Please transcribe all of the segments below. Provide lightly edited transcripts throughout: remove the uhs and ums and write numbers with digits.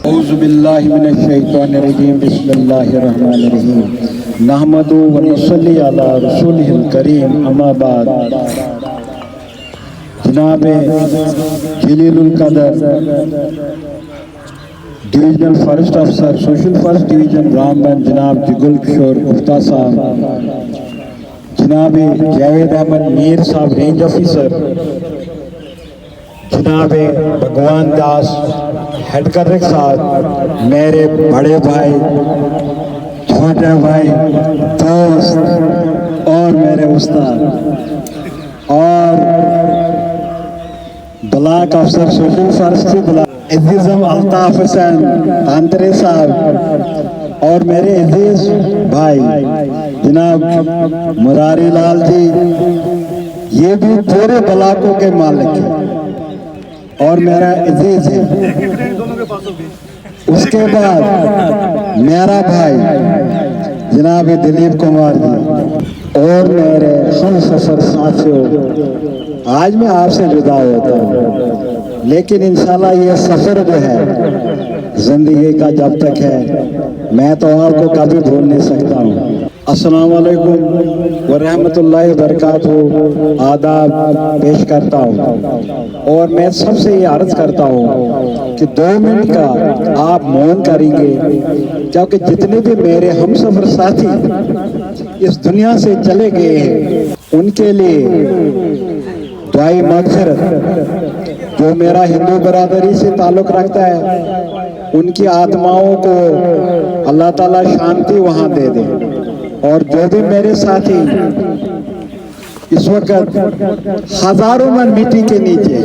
औज़ुबिल्लाहि मिनश्शैतानिर्रजीम बिस्मिल्लाहिर्रहमानिर्रहीम नहमदु व नसल्ली अला रसूलिहिल करीम अम्मा बाद। जनाब जलीलुल कदर डिवीजनल फॉरेस्ट अफसर सोशल फर्स्ट डिवीजन रामबन जनाब जिगुल किशोर गुप्ता साहब, जनाब जावेद अहमद मीर साहब रेंज ऑफिसर, जनाब भगवान दास हेड कर्नल साहब, मेरे बड़े भाई, छोटे भाई, दोस्त और मेरे उस्ताद और ब्लॉक अफसर सोशल फॉरेस्ट्री ब्लॉक इज़्ज़म अल्ताफ हुसैन तांतरे साहब और मेरे अजीज भाई जनाब मुरारी लाल जी, ये भी पूरे ब्लॉकों के मालिक हैं और मेरा अजीज है। उसके बाद मेरा भाई जनाब दिलीप कुमार जी और मेरे हम सफर साथियों, आज मैं आपसे जुदा होता हूँ, लेकिन इंशाल्लाह ये सफ़र जो है ज़िंदगी का जब तक है मैं तो आपको कभी भूल नहीं सकता हूँ। अस्सलाम वालेकुम व रहमतुल्लाहि व बरकातहू आदाब पेश करता हूँ और मैं सबसे ये अर्ज़ करता हूँ कि 2 मिनट का आप मौन करेंगे, क्योंकि जितने भी मेरे हम सफ़र साथी इस दुनिया से चले गए हैं उनके लिए दुआई मग़फ़िरत, जो मेरा हिंदू बरादरी से ताल्लुक़ रखता है उनकी आत्माओं को अल्लाह ताला शांति वहाँ दे दे, और जो भी मेरे साथी इस वक्त हजारों मन मिट्टी के नीचे,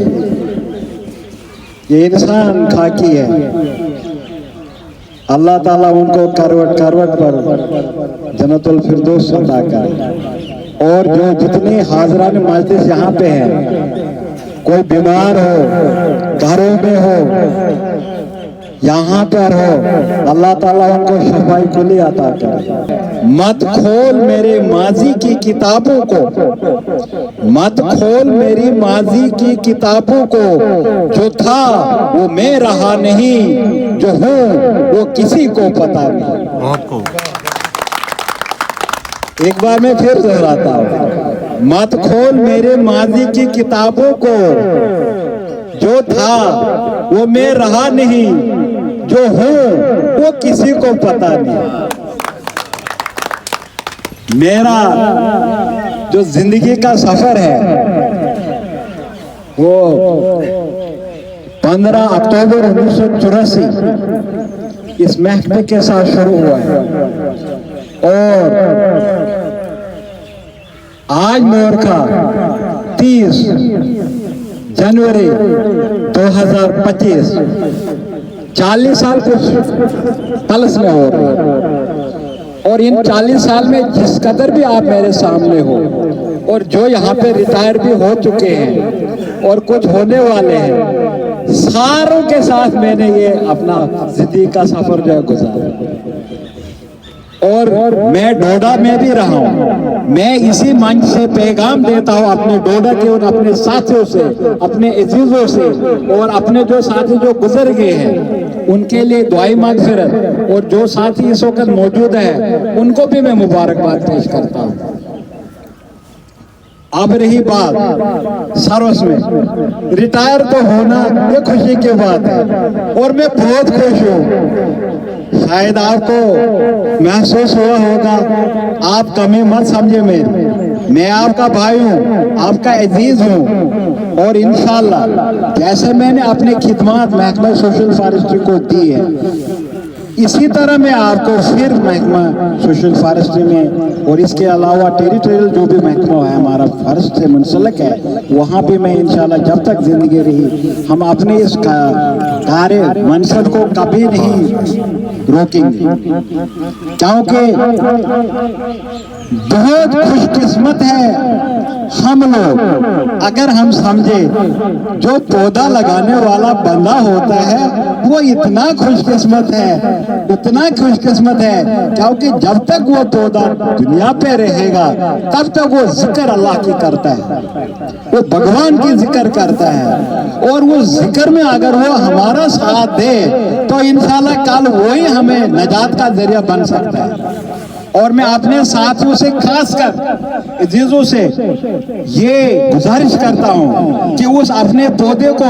ये इंसान खाकी है, अल्लाह ताला उनको करवट करवट पर जन्नतुल फिरदौस अता करे। और जो जितने हाज़रान मजलिस यहाँ पे हैं, कोई बीमार हो, घरों में हो, यहाँ पर हो, अल्लाह ताला उनको शफाई कुली अता करे। मत खोल मेरे माजी की किताबों को, मत खोल मेरी माजी की किताबों को, जो था वो मैं रहा नहीं, जो हूँ वो किसी को पता नहीं। एक बार मैं फिर दोहराता हूँ, मत खोल मेरे माजी की किताबों को, जो था वो मैं रहा नहीं, जो हूँ वो किसी को पता नहीं। मेरा जो जिंदगी का सफर है वो 15 अक्टूबर 1984 इस महकमे के साथ शुरू हुआ है और आज मोरखा 30 जनवरी 2025 40 साल कुछ पलस में हो रहे हैं। और इन 40 साल में जिस कदर भी आप मेरे सामने हो और जो यहाँ पे रिटायर भी हो चुके हैं और कुछ होने वाले हैं, सारों के साथ मैंने ये अपना जिंदगी का सफर जो है गुजारा। और मैं डोडा में भी रहा हूँ, मैं इसी मंच से पैगाम देता हूँ अपने डोडा के और अपने साथियों से, अपने अजीजों से और अपने जो साथी जो गुजर गए हैं उनके लिए दुआई मग़फ़िरत, और जो साथी इस वक्त मौजूद है उनको भी मैं मुबारकबाद पेश करता हूँ। अब रही बात सर्विस में, रिटायर तो होना ये खुशी की बात है और मैं बहुत खुश हूँ। शायद आपको महसूस हुआ होगा, आप कमी मत समझे मेरी, मैं आपका भाई हूँ, आपका अजीज हूँ और इंशाल्लाह जैसे मैंने अपनी खिदमत महकमा सोशल फॉरेस्ट्री को दी है, इसी तरह मैं आपको फिर महकमा सोशल फॉरेस्ट्री में और इसके अलावा टेरिटोरियल जो भी महकमा है हमारा फॉरेस्ट से मुंसलिक है, वहाँ भी मैं इंशाल्लाह जब तक जिंदगी रही हम अपने इस कार्य मनसब को कभी नहीं रोकेंगे, क्योंकि बहुत खुशकिस्मत है हम लोग, अगर हम समझे जो पौधा लगाने वाला बंदा होता है वो इतना खुशकिस्मत है, इतना खुशकिस्मत है, क्योंकि जब तक वो पौधा दुनिया पे रहेगा तब तक वो जिक्र अल्लाह की करता है, वो भगवान की जिक्र करता है। और वो जिक्र में अगर वो हमारा साथ दे तो इंशाल्लाह कल वही हमें नजात का जरिया बन सकता है। और मैं अपने साथियों से खासकर अजीजों से ये गुजारिश करता हूँ कि उस अपने पौधे को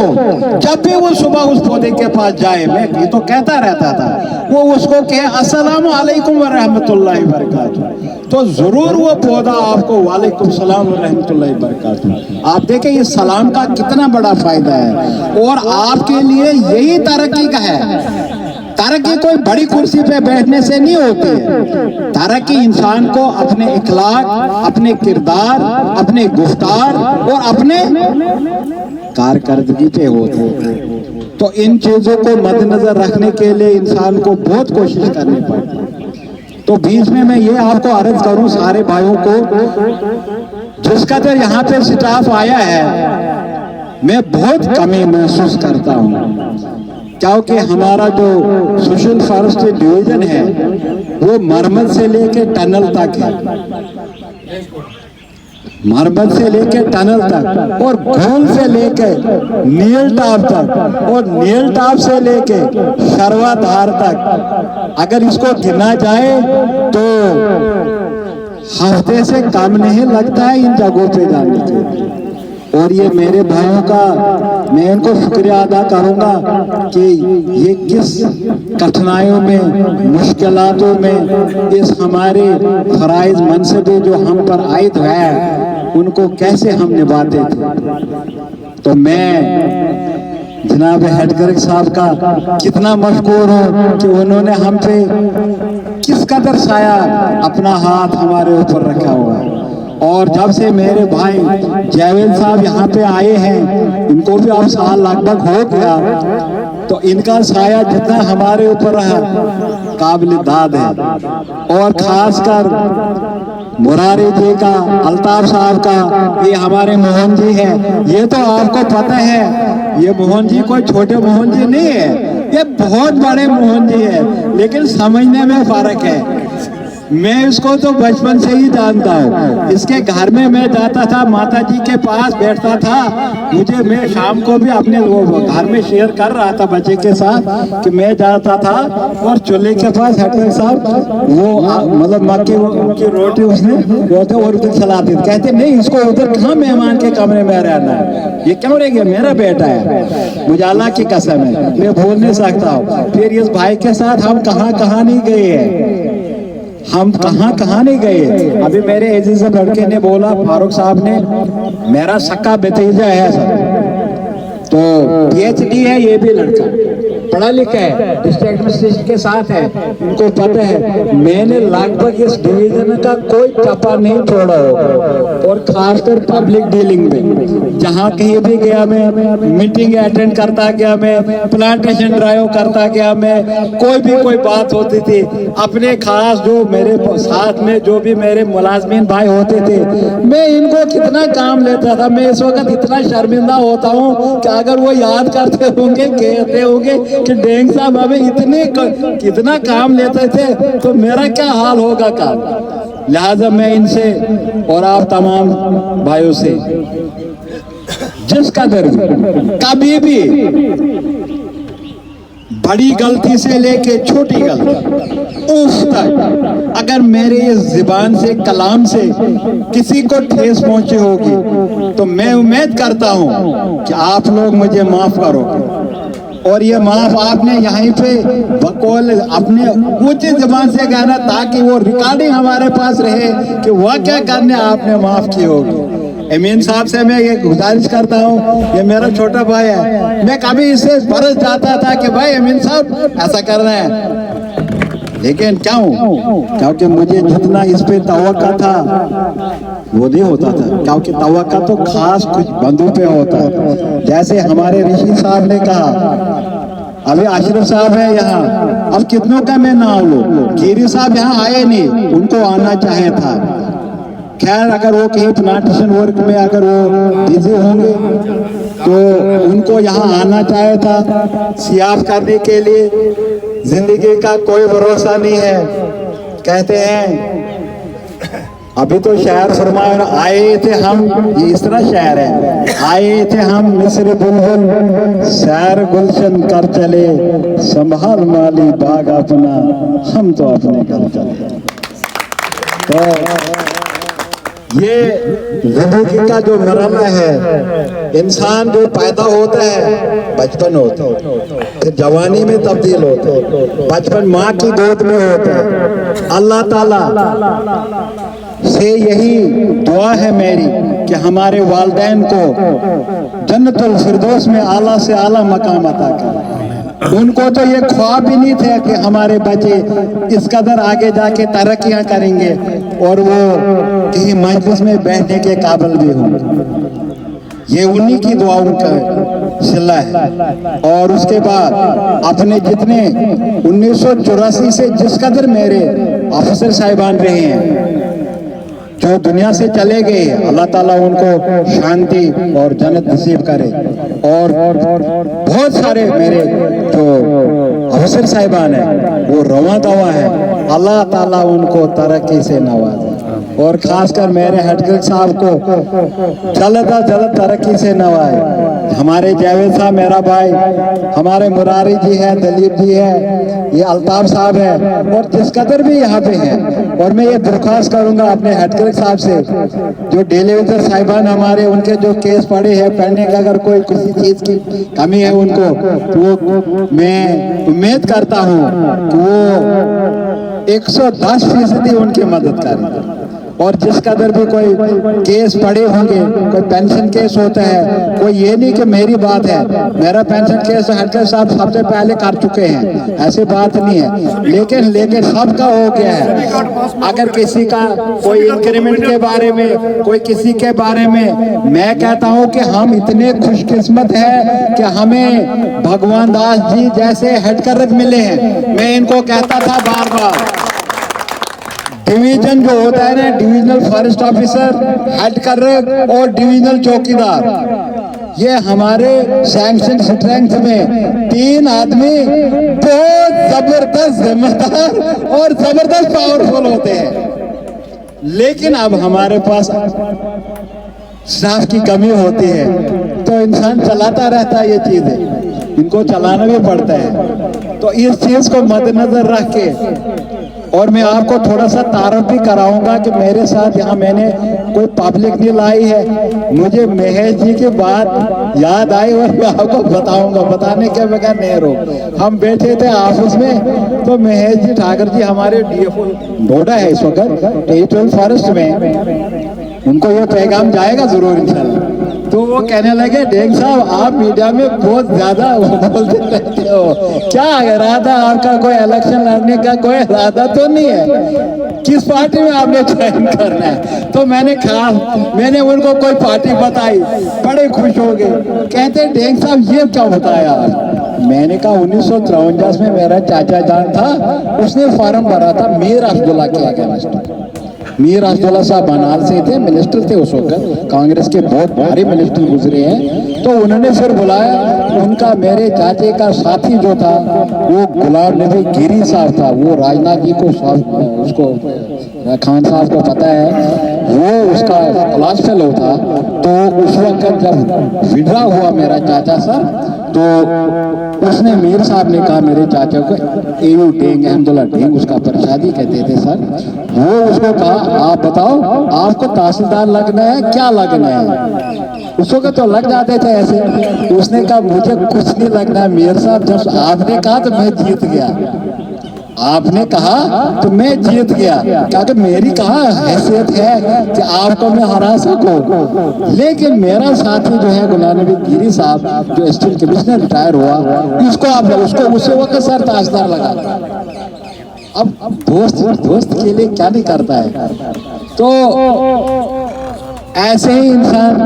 जब भी वो सुबह उस पौधे के पास जाए, मैं ये तो कहता रहता था, वो उसको कहे अस्सलामु अलैकुम व रहमतुल्लाहि व बरकातुहू, तो जरूर वो पौधा आपको वालेकुम सलाम व रहमतुल्लाहि व बरकातुहू। आप देखें ये सलाम का कितना बड़ा फायदा है, और आपके लिए यही तरक्की का है। तरक्की कोई बड़ी कुर्सी पे बैठने से नहीं होती है, तरक्की इंसान को अपने इखलाक, अपने किरदार, अपने गुफ्तार और अपने कारकर्दगी पे होती है। तो इन चीजों को मद्देनजर रखने के लिए इंसान को बहुत कोशिश करनी पड़ती है। तो बीच में मैं ये आपको अर्ज करूं सारे भाइयों को, जिसका तो यहाँ पे स्टाफ आया है, मैं बहुत कमी महसूस करता हूँ, क्योंकि हमारा जो सोशल फॉरेस्ट डिवीजन है वो मरमत से लेके टनल तक है, मरमत से लेके टनल तक, और घूम से लेके नील टाप तक, और नील टाप से लेके शर्वाधार तक। अगर इसको गिना जाए तो हफ्ते से कम नहीं लगता है इन जगहों पे जाने के। और ये मेरे भाइयों का मैं इनको शुक्रिया अदा करूंगा कि ये किस कठिनाइयों में, मुश्किलातों में इस हमारे फराइज मनसबे जो हम पर आयद है उनको कैसे हम निभाते थे। तो मैं जनाब हेडगर्ग साहब का कितना मशकूर हूँ कि उन्होंने हम पे किस कदर साया अपना हाथ हमारे ऊपर रखा हुआ है। और जब से मेरे भाई जावेद साहब यहाँ पे आए हैं, इनको भी अब साल लगभग हो गया, तो इनका साया जितना हमारे ऊपर रहा काबिल दाद है। और खासकर मुरारी जी का, अल्ताफ साहब का, ये हमारे मोहन जी है, ये तो आपको पता है ये मोहन जी कोई छोटे मोहन जी नहीं है, ये बहुत बड़े मोहन जी है, लेकिन समझने में फर्क है। मैं इसको तो बचपन से ही जानता हूँ, इसके घर में मैं जाता था, माता जी के पास बैठता था, मुझे मैं शाम को भी अपने वो घर में शेयर कर रहा था बच्चे के साथ कि मैं जाता था और चूल्हे के पास हेडगर्ग साहब वो मतलब मक्के की रोटी उसने होते और उधर चलाते थे, कहते नहीं इसको उधर कहाँ मेहमान के कमरे में रहना है, ये क्यों रह गया, मेरा बेटा है, मुझे अल्लाह की कसम है मैं भूल नहीं सकता हूँ। फिर इस भाई के साथ हम कहाँ कहाँ नहीं गए हैं, हम कहाँ कहाँ नहीं गए। अभी मेरे अजीज लड़के ने बोला, फारूक साहब ने, मेरा सक्का भतीजा है सर, तो PhD है ये भी लड़का, पढ़ा लिखा है, डिस्ट्रिक्ट एडमिनिस्ट्रेशन के साथ है, इनको पता है मैंने लगभग इस डिवीजन का कोई टपा नहीं छोड़ा होगा। और खासकर पब्लिक डीलिंग में जहाँ कहीं भी गया मैं, मीटिंग अटेंड करता गया मैं, प्लांटेशन ड्राइव करता गया मैं, कोई बात होती थी, अपने खास जो मेरे साथ में जो भी मेरे मुलाजमीन भाई होते थे, मैं इनको कितना काम लेता था। मैं इस वक्त इतना शर्मिंदा होता हूँ कि अगर वो याद करते होंगे, कहते होंगे कि डेंग साहब हमें इतने कितना काम लेते थे तो मेरा क्या हाल होगा काम। लिहाजा मैं इनसे और आप तमाम भाइयों से जिस कदर कभी भी बड़ी गलती से लेके छोटी गलती उस तक अगर मेरे इस ज़बान से, कलाम से किसी को ठेस पहुंची होगी तो मैं उम्मीद करता हूं कि आप लोग मुझे माफ करोगे। और ये माफ आपने यहीं पे बकौल अपने ऊंची ज़बान से कहना, ताकि वो रिकॉर्डिंग हमारे पास रहे कि वह क्या करने आपने माफ की होगी। अमीन साहब से मैं ये गुजारिश करता हूँ, ये मेरा छोटा भाई है, मैं कभी इससे बरस जाता था कि भाई अमीन साहब ऐसा करना है, लेकिन क्यों? क्योंकि मुझे जितना इस पे तवक्का था वो नहीं होता था, क्योंकि तवक्का तो खास कुछ बंदों पे होता है। जैसे हमारे ऋषि साहब ने कहा, अभी अशरफ साहब है यहाँ, अब कितनों का मैं नाम लूं, गिरी साहब यहाँ आए नहीं, उनको आना चाहिए था। खैर अगर वो कहीं प्लांटेशन वर्क में अगर वो बिजी होंगे तो उनको यहाँ आना चाहिए था सियाफ करने के लिए। जिंदगी का कोई भरोसा नहीं है। कहते हैं अभी तो शायर फरमाए आए थे हम, ये इस तरह शायर है, आए थे हम मिस्र बुलबुल सैर गुलशन कर चले, संभाल माली बाग अपना हम तो अपने घर चले। तो ये जिंदगी का जो मरहला है, इंसान जो पैदा होता है बचपन होता है, फिर जवानी में तब्दील होता है, बचपन माँ की गोद में होता है। अल्लाह ताला से यही दुआ है मेरी कि हमारे वालिदैन को जन्नतुल फिरदौस में आला से आला मकाम अता करे। उनको तो ये ख्वाब भी नहीं थे कि हमारे बच्चे इस कदर आगे जाके तरक्कियां करेंगे और वो कहीं मजलिस में बैठने के काबिल भी होंगे। ये उन्हीं की दुआओं का सिला है। और उसके बाद अपने जितने 1984 से जिस कदर मेरे अफसर साहिबान रहे हैं जो दुनिया से चले गए, अल्लाह ताला उनको शांति और जन्नत नसीब करे। और बहुत सारे मेरे जो अफसर साहिबान हैं वो रवा दवा है, अल्लाह ताला उनको तरक्की से नवाजे। और खासकर मेरे हेडगर्ल साहब को जल्द जल्द तरक्की से नवाए। हमारे जावेद साहब मेरा भाई, हमारे मुरारी जी है, दलीप जी है, ये अल्ताफ साहब है और जिस कदर भी यहाँ पे हैं। और मैं ये दरख्वास्त करूँगा अपने हेडगर्ल साहब से, जो डेली वेजर साहिबान हमारे उनके जो केस पड़े हैं पेंडिंग, अगर कोई किसी चीज़ की कमी है उनको, तो वो मैं उम्मीद करता हूँ कि वो 110% उनकी मदद करें। और जिस कदर भी कोई केस पड़े होंगे, कोई पेंशन केस होता है, कोई ये नहीं कि मेरी बात है, मेरा पेंशन केस हेडगर्ल साहब सबसे पहले कर चुके हैं, ऐसी बात नहीं है। लेकिन सबका हो गया है। अगर किसी का कोई इंक्रीमेंट के बारे में, कोई किसी के बारे में, मैं कहता हूँ कि हम इतने खुशकिस्मत हैं कि हमें भगवान दास जी जैसे हेडगर्ल मिले हैं। मैं इनको कहता था बार बार, डिवीजन जो होता है ना, डिविजनल फॉरेस्ट ऑफिसर, हेडगर्ल और डिविजनल चौकीदार, ये हमारे सैंक्शन स्ट्रेंथ में 3 आदमी बहुत जबरदस्त जिम्मेदार और जबरदस्त पावरफुल होते हैं। लेकिन अब हमारे पास स्टाफ की कमी होती है तो इंसान चलाता रहता है, ये चीजें इनको चलाना भी पड़ता है। तो इस चीज को मद्देनजर रख के, और मैं आपको थोड़ा सा तारुफ भी कराऊंगा कि मेरे साथ यहाँ मैंने कोई पब्लिक नहीं लाई है। मुझे महेश जी की बात याद आई और मैं आपको बताऊंगा, बताने के बगैर नहीं रोक। हम बैठे थे ऑफिस में तो महेश जी ठाकर जी हमारे डीएफओ डोडा है इस वक्त टेरिटोरियल फॉरेस्ट में, उनको ये पैगाम जाएगा जरूर इंशाल्लाह। तो वो कहने लगे डेंग साहब आप मीडिया में बहुत ज्यादा बोलते रहते हो, क्या इरादा आपका, कोई इलेक्शन लड़ने का कोई इरादा तो नहीं है, किस पार्टी में आपने ज्वाइन करना है? तो मैंने उनको कोई पार्टी बताई, बड़े खुश हो गए, कहते डेंग साहब ये क्या बताया? मैंने कहा 1953 में मेरा चाचा जान था, उसने फॉर्म भरा था मीर अब्दुल्ला के अगेंस्ट। मीर अब्दुल्ला साहब बनाल से थे, मिनिस्टर थे उस वक्त, कांग्रेस के बहुत भारी मिनिस्टर गुजरे हैं। तो उन्होंने फिर बुलाया, उनका मेरे चाचे का साथी जो था वो गुलाम नबी गिरी साहब था, वो राजनाथ जी को उसको खान साहब को पता है, वो उसका क्लास फेलो था। तो उस वक्त जब विड्रा हुआ मेरा चाचा सर, तो उसने मीर साहब ने कहा मेरे चाचा को, एयू डेंग अहमदुल्ला डेंग उसका प्रसादी कहते थे सर, वो उसको कहा आप बताओ आपको तहसीलदार लगना है क्या लगना है? उसको तो लग जाते थे ऐसे। उसने कहा मुझे कुछ नहीं लगना मीर साहब, जब आपने कहा तो मैं जीत गया, आपने कहा तो मैं जीत गया, क्योंकि मेरी कहाँ हैसियत है कि आपको मैं हरा सकूं। लेकिन मेरा साथी जो है गुलाम नबी गिरी साहब जो स्टील कमिश्नर रिटायर हुआ, उसको उसी वक्त सर ताजदार लगा। अब दोस्त के लिए क्या नहीं करता है। तो ऐसे ही इंसान,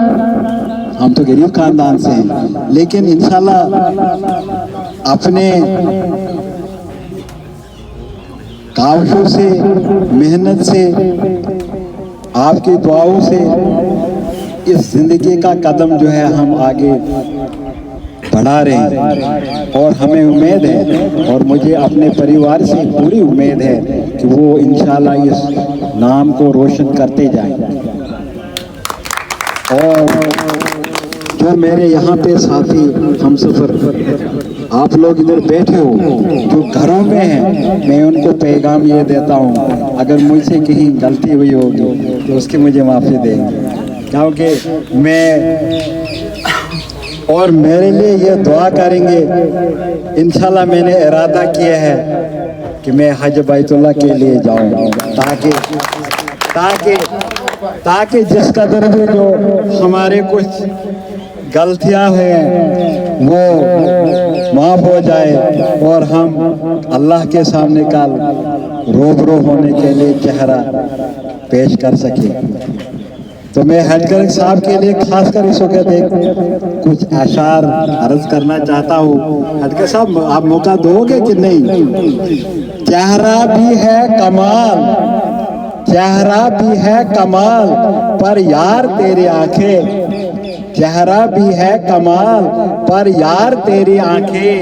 हम तो गरीब खानदान से हैं, लेकिन इंशाल्लाह अपने कावशों से, मेहनत से आपकी दुआओं से इस जिंदगी का कदम जो है हम आगे बढ़ा रहे हैं और हमें उम्मीद है और मुझे अपने परिवार से पूरी उम्मीद है कि वो इंशाल्लाह इस नाम को रोशन करते जाएं। और जो मेरे यहाँ पे साथी हम सफ़र आप लोग इधर बैठे हो जो घरों में हैं, मैं उनको पैगाम ये देता हूँ, अगर मुझसे कहीं गलती हुई होगी तो उसकी मुझे माफ़ी देंगे, क्योंकि मैं और मेरे लिए ये दुआ करेंगे। इंशाल्लाह मैंने इरादा किया है कि मैं हज बैतुल्लाह के लिए जाऊँ, ताकि जिस कदर भी जो हमारे कुछ गलतियां हैं वो माफ़ हो जाए और हम अल्लाह के सामने कल रूबरू होने के लिए चेहरा पेश कर सकें। तो मैं हेडकर साहब के लिए खासकर इस वक्त कुछ अशार अर्ज करना चाहता हूँ। हेडकर साहब आप मौका दोगे कि नहीं? चेहरा भी है कमाल, चेहरा भी है कमाल, पर यार तेरी आंखें, चेहरा भी है कमाल पर यार तेरी आंखें,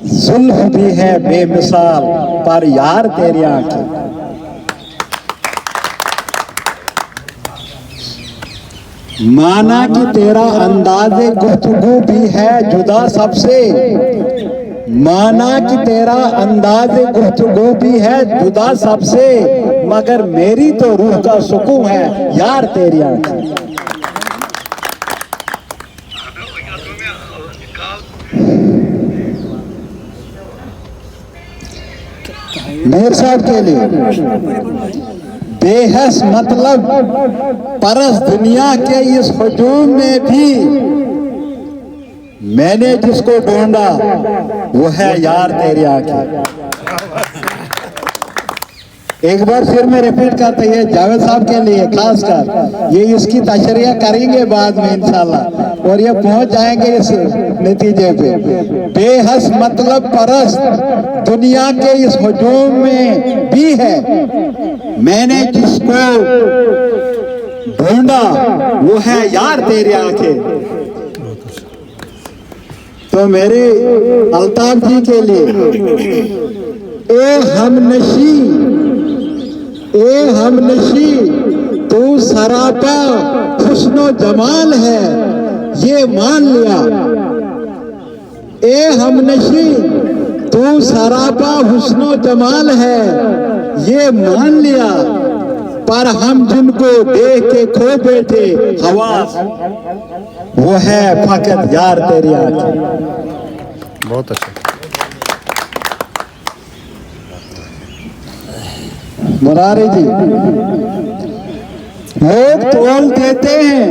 जुल्फ भी है बेमिसाल पर यार तेरी आंखें। माना कि तेरा अंदाज़े गुफ्तगू भी है जुदा सबसे, माना कि तेरा अंदाज़े गुफ्तगू भी है जुदा सबसे, मगर मेरी तो रूह का सुकून है यार तेरी आंखें। मेर साहब के लिए बेहस मतलब परस दुनिया के इस हुजूम में भी मैंने जिसको ढूंढा वो है यार तेरी आंखें। एक बार फिर मैं रिपीट करता हूँ, ये जावेद साहब के लिए खासकर, ये इसकी तशरीह करेंगे बाद में इंशाल्लाह और ये पहुंच जाएंगे इस नतीजे पे। बेहस मतलब परस्त दुनिया के इस हुजूम में भी है, मैंने जिसको ढूंढा वो है यार तेरी आंखें। तो मेरे अल्ताफ जी के लिए, ए हमनशी तू सरापा हुस्नो जमाल है ये मान लिया, ए हमनशी तू सरापा हुस्नो जमाल है ये मान लिया, पर हम जिनको देख के खो बैठे हवास वो है फकत यार तेरी आंखें। बहुत अच्छा। मुरारी जी, लोग तोल देते हैं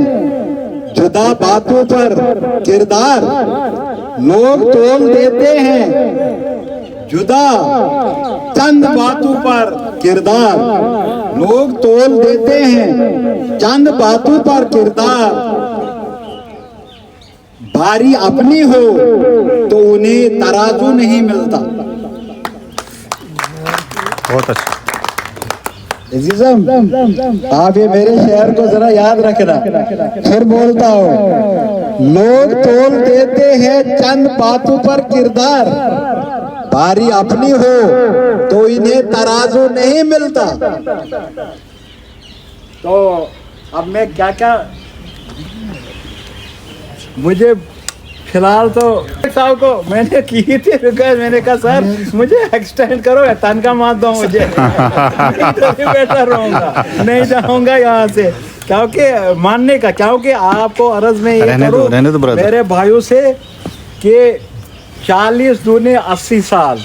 जुदा बातों पर किरदार, लोग तोल देते हैं जुदा चंद बातों पर किरदार, लोग तोल देते हैं चंद बातों पर किरदार, बारी अपनी हो तो उन्हें तराजू नहीं मिलता। बहुत अच्छा। अजीज़म, आप ये मेरे शेर को जरा याद रखना, फिर बोलता हूँ। लोग तोल देते हैं चंद बातों पर किरदार, बारी अपनी हो तो इन्हें तराजू नहीं मिलता। तो अब मैं क्या क्या, मुझे फिलहाल तो साहब को मैंने की थी रिक्वेस्ट, मैंने कहा सर मुझे एक्सटेंड करो, तनख्वाह मत दो मुझे, बैठा रहूंगा, नहीं जाऊंगा यहाँ से, क्योंकि मानने का, क्योंकि आपको अर्ज में ये करूं मेरे भाइयों से कि 40 दूने 80 साल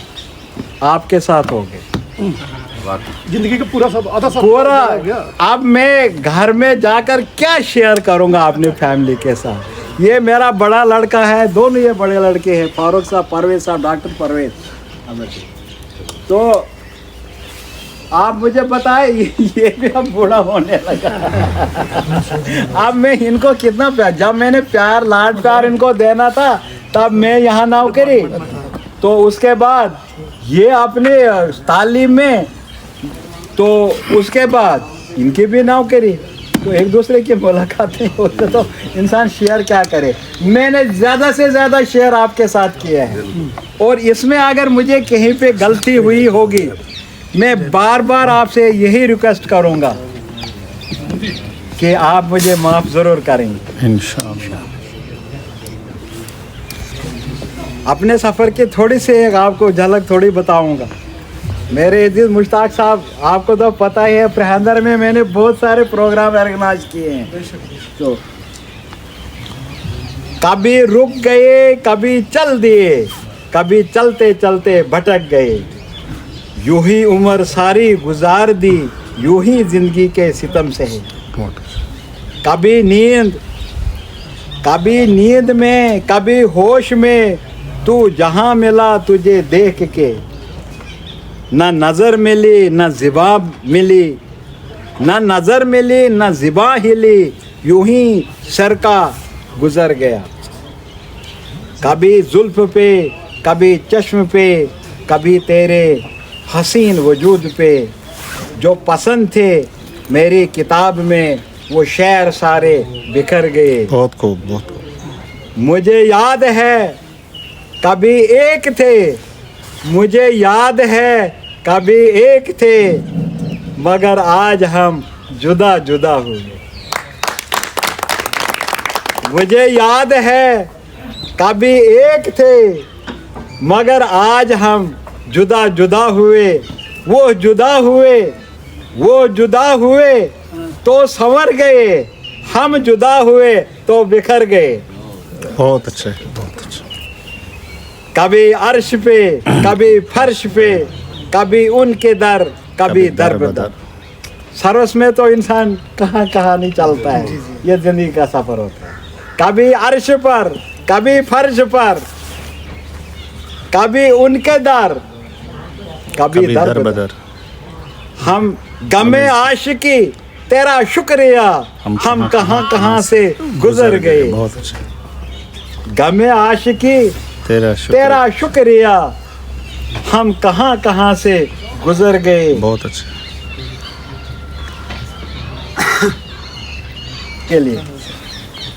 आपके साथ हो गए, जिंदगी का पूरा। अब मैं घर में जाकर क्या शेयर करूंगा अपनी फैमिली के साथ। ये मेरा बड़ा लड़का है, दोनों ये बड़े लड़के हैं, फारूक साहब, परवेज साहब, डॉक्टर परवेज। तो आप मुझे बताएं, ये भी अब बूढ़ा होने लगा। अब मैं इनको कितना प्यार, जब मैंने प्यार लाड प्यार इनको देना था तब मैं यहाँ नौकरी, तो उसके बाद ये अपने तालीम में, तो उसके बाद इनकी भी नौकरी, तो एक दूसरे की मुलाकातें होते तो इंसान शेयर क्या करे। मैंने ज़्यादा से ज़्यादा शेयर आपके साथ किया है, और इसमें अगर मुझे कहीं पे गलती हुई होगी, मैं बार बार आपसे यही रिक्वेस्ट करूँगा कि आप मुझे माफ़ ज़रूर करेंगे इंशाअल्लाह। अपने सफ़र की थोड़ी सी एक आपको झलक थोड़ी बताऊंगा। मेरे अजीज मुश्ताक साहब, आपको तो पता ही है, प्रहंदर में मैंने बहुत सारे प्रोग्राम ऑर्गेनाइज किए हैं। तो कभी रुक गए, कभी चल दिए, कभी चलते चलते भटक गए, यूं ही उम्र सारी गुजार दी, यूं ही जिंदगी के सितम से है। बहुत अच्छा। कभी नींद में, कभी होश में, तू जहाँ मिला तुझे देख के, न नज़र मिली न ज़िबा मिली, न नज़र मिली न ज़िबा हिली, यूं ही सरका गुज़र गया। कभी जुल्फ पे, कभी चश्म पे, कभी तेरे हसीन वजूद पे, जो पसंद थे मेरी किताब में, वो शेर सारे बिखर गए। बहुत खूब, बहुत खूब। मुझे याद है कभी एक थे, मुझे याद है कभी एक थे, मगर आज हम जुदा जुदा हुए। मुझे याद है कभी एक थे, मगर आज हम जुदा जुदा हुए। वो जुदा हुए, वो जुदा हुए तो संवर गए, हम जुदा हुए तो बिखर गए। बहुत अच्छा है, बहुत अच्छा। कभी अर्श पे, कभी फर्श पे, कभी उनके दर, कभी दर बदर। सर्वस में तो इंसान कहाँ कहाँ नहीं चलता है, ये जिंदगी का सफर होता है। कभी अर्श पर, कभी फर्श पर, कभी उनके दर, कभी दर बदर। हम गमे आशिकी तेरा शुक्रिया, हम कहाँ कहाँ से गुजर गए। बहुत अच्छा। गमे आशिकी तेरा शुक्रिया, हम कहाँ कहाँ से गुजर गए। बहुत अच्छा। के लिए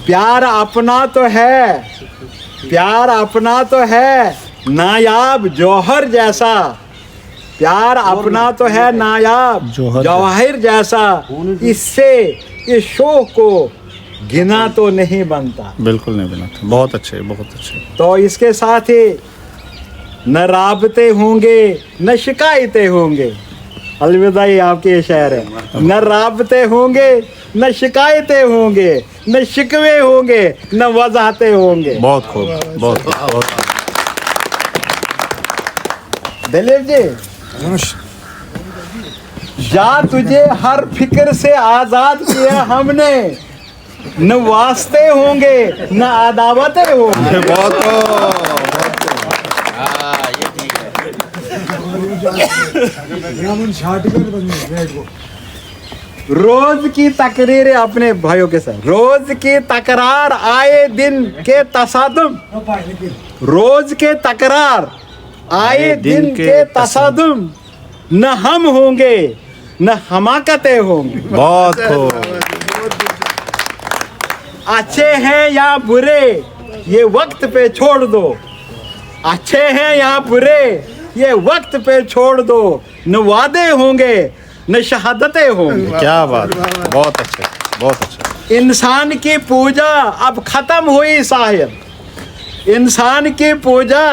प्यार अपना तो है, प्यार अपना तो है, नायाब जौहर जैसा। प्यार अपना तो है नायाब जवाहिर जैसा, इससे इस शौक को गिना तो नहीं बनता। बिल्कुल नहीं बनाता। बहुत अच्छे, बहुत अच्छे। तो इसके साथ ही न राबते होंगे न शिकायतें होंगे। अलविदा, ही आपके ये शायर है। न राबते होंगे न शिकायतें होंगे, न शिकवे होंगे न वजाहतें होंगे। बहुत खूब, बहुत खूब, बहुत खूब। दिलीप जी, जा तुझे हर फिक्र से आजाद किया हमने, न वास्ते होंगे न अदावतें होंगे। बहुत रोज की तकरीरें अपने भाइयों के साथ, रोज की तकरार आए दिन के तसादुम, रोज के तकरार आए दिन के तसादुम, न हम होंगे न हमाकतें होंगी। बहुत खूब। अच्छे हैं या बुरे ये वक्त पे छोड़ दो, अच्छे हैं या बुरे ये वक्त पे छोड़ दो, न वादे होंगे न शहादतें होंगी। क्या बात, बहुत अच्छे, बहुत अच्छा। इंसान की पूजा अब खत्म हुई साहिल, इंसान की पूजा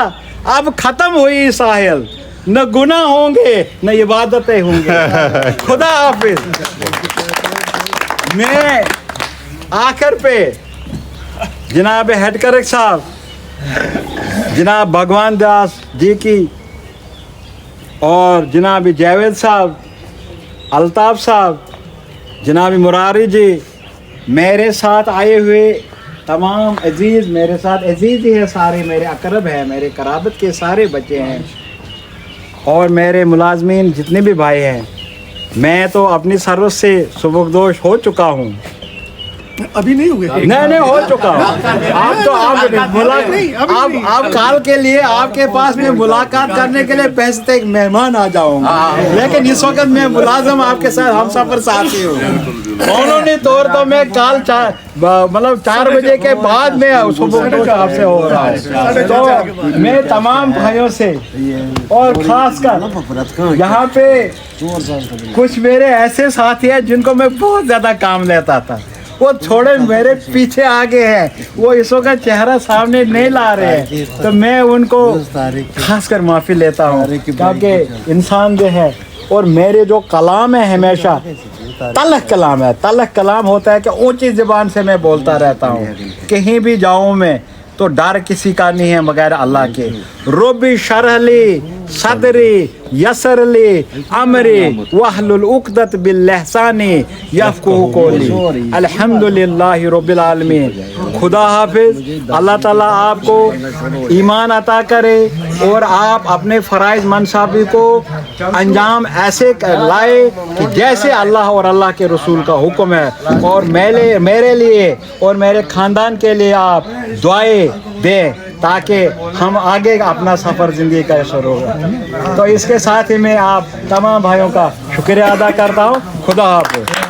अब खत्म हुई साहिल, न गुनाह होंगे न इबादतें होंगे। खुदा हाफिज। मैं आखिर पे जनाब हेड कलेक्टर साहब, जनाब भगवान दास जी की, और जनाब जावेद साहब, अल्ताफ़ साहब, जनाब मुरारी जी, मेरे साथ आए हुए तमाम अजीज़, मेरे साथ अजीज़ ही है सारे, मेरे अकरब हैं, मेरे कराबत के सारे बच्चे हैं, और मेरे मुलाजमीन जितने भी भाई हैं, मैं तो अपनी सर्विस से सुबकदोश हो चुका हूँ। अभी नहीं हुए नहीं हो चुका हूँ। आप तो आप काल के लिए आपके पास में मुलाकात करने के लिए पैसे एक मेहमान आ जाऊंगा, लेकिन इस वक्त मैं मुलाजिम आपके साथ हम सफर साथी हूँ। कानूनी तौर तो मैं काल 4 बजे के बाद में सुबह आपसे हो रहा है। तो मैं तमाम भाइयों से और खासकर यहाँ पे कुछ मेरे ऐसे साथी हैं जिनको मैं बहुत ज्यादा काम लेता था, वो थोड़े मेरे पीछे आगे हैं, वो इस वक्त चेहरा सामने नहीं ला रहे हैं, तो मैं उनको खासकर माफी लेता हूँ। क्योंकि इंसान जो है और मेरे जो कलाम है हमेशा तलख कलाम है। तलख कलाम होता है कि ऊंची ज़बान से मैं बोलता रहता हूँ, कहीं भी जाऊँ मैं तो डर किसी का नहीं है मगर अल्लाह के। रब्बी शरहली सदरी यसरली अमरी वहलुल उक़दत बिल लहसानी यफ़क़हू क़ौली। अल्हम्दुलिल्लाहि रब्बिल आलमीन। खुदा हाफिज़। अल्लाह ताला आपको ईमान अता करे और आप अपने फ़राइज़ मनसाबी को अंजाम ऐसे लाए कि जैसे अल्लाह और अल्लाह के रसूल का हुक्म है। और मेरे लिए और मेरे ख़ानदान के लिए आप दुआएं दें ताकि हम आगे अपना सफ़र ज़िंदगी का शुरू हो। तो इसके साथ ही मैं आप तमाम भाइयों का शुक्रिया अदा करता हूँ। खुदा हाफ़िज़।